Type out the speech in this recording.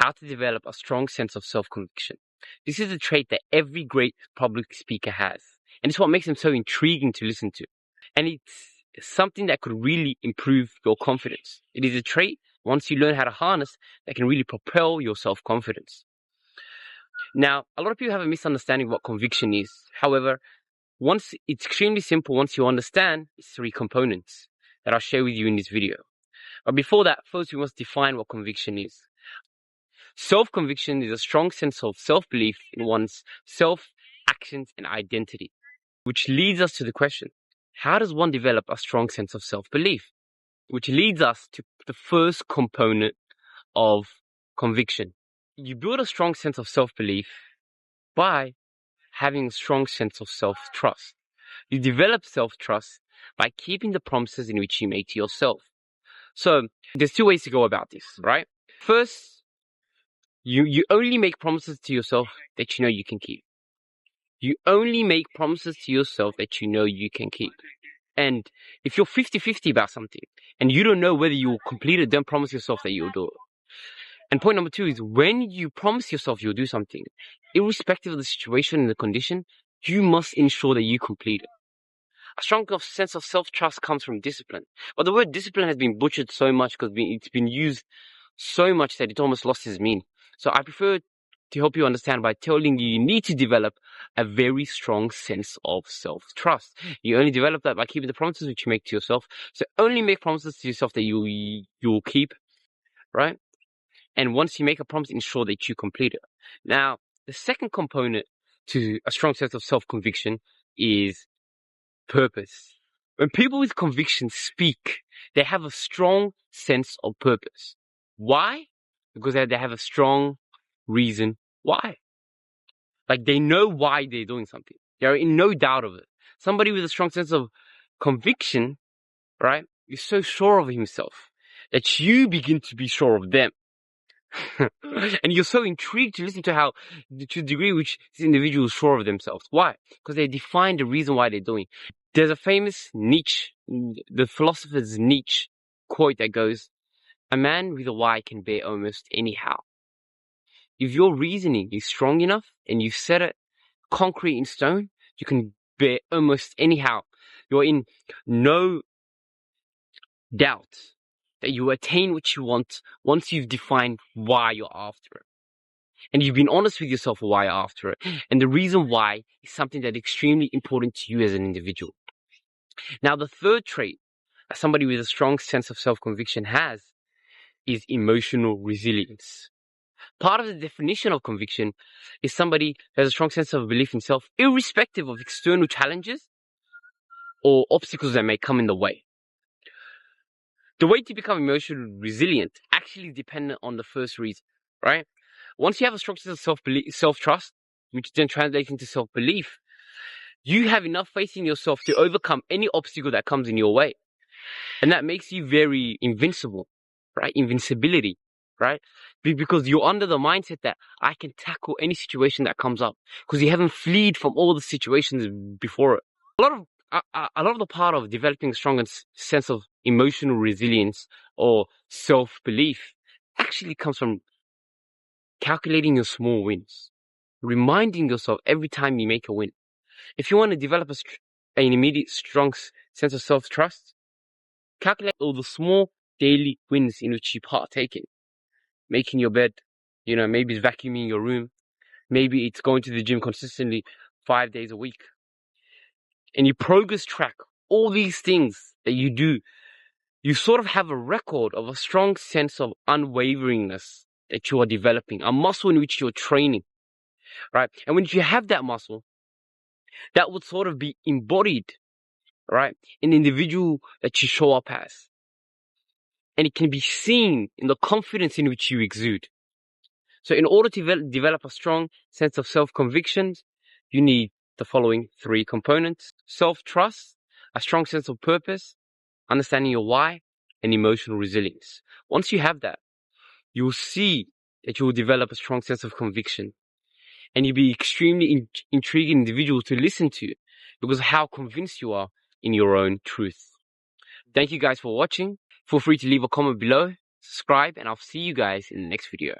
how to develop a strong sense of self-conviction. This is a trait that every great public speaker has, and it's what makes them so intriguing to listen to. And it's something that could really improve your confidence. It is a trait, once you learn how to harness, that can really propel your self-confidence. Now, a lot of people have a misunderstanding of what conviction is. However, it's extremely simple once you understand its 3 components that I'll share with you in this video. But before that, first we must define what conviction is. Self-conviction is a strong sense of self-belief in one's self, actions, and identity. Which leads us to the question, how does one develop a strong sense of self-belief? Which leads us to the first component of conviction. You build a strong sense of self-belief by having a strong sense of self-trust. You develop self-trust by keeping the promises in which you make to yourself. So there's 2 ways to go about this, right? First, you only make promises to yourself that you know you can keep. You only make promises to yourself that you know you can keep. And if you're 50-50 about something and you don't know whether you will complete it, don't promise yourself that you'll do it. And point number 2 is when you promise yourself you'll do something, irrespective of the situation and the condition, you must ensure that you complete it. A strong sense of self-trust comes from discipline. But the word discipline has been butchered so much because it's been used so much that it almost lost its meaning. So I prefer to help you understand by telling you need to develop a very strong sense of self-trust. You only develop that by keeping the promises which you make to yourself. So only make promises to yourself that you'll keep, right? And once you make a promise, ensure that you complete it. Now, the second component to a strong sense of self-conviction is purpose. When people with conviction speak, they have a strong sense of purpose. Why? Because they have a strong reason why. Like they know why they're doing something. They're in no doubt of it. Somebody with a strong sense of conviction, right, is so sure of himself that you begin to be sure of them. And you're so intrigued to listen to the degree which this individual is sure of themselves. Why? Because they define the reason why they're doing. There's a famous the philosopher's Nietzsche quote that goes, "A man with a why can bear almost any how." If your reasoning is strong enough and you set it concrete in stone, you can bear almost any how. You're in no doubt that you attain what you want once you've defined why you're after it. And you've been honest with yourself why you're after it. And the reason why is something that's extremely important to you as an individual. Now, the third trait that somebody with a strong sense of self-conviction has is emotional resilience. Part of the definition of conviction is somebody who has a strong sense of belief in self, irrespective of external challenges or obstacles that may come in the way. The way to become emotionally resilient actually depends on the first reason, right? Once you have a strong sense of self-trust, which then translates into self-belief, you have enough faith in yourself to overcome any obstacle that comes in your way. And that makes you very invincible, right? Invincibility, right? Because you're under the mindset that I can tackle any situation that comes up because you haven't fled from all the situations before it. A lot of the part of developing a strong sense of emotional resilience or self-belief actually comes from calculating your small wins, reminding yourself every time you make a win. If you want to develop an immediate strong sense of self-trust, calculate all the small daily wins in which you partake in. Making your bed, maybe it's vacuuming your room, maybe it's going to the gym consistently 5 days a week. And you progress track all these things that you do. You sort of have a record of a strong sense of unwaveringness that you are developing, a muscle in which you're training, right? And when you have that muscle, that would sort of be embodied, right, in the individual that you show up as. And it can be seen in the confidence in which you exude. So in order to develop a strong sense of self-conviction, you need the following 3 components: self-trust, a strong sense of purpose, understanding your why, and emotional resilience. Once you have that, you will see that you will develop a strong sense of conviction. And you'll be extremely intriguing individual to listen to because of how convinced you are in your own truth. Thank you guys for watching. Feel free to leave a comment below, subscribe, and I'll see you guys in the next video.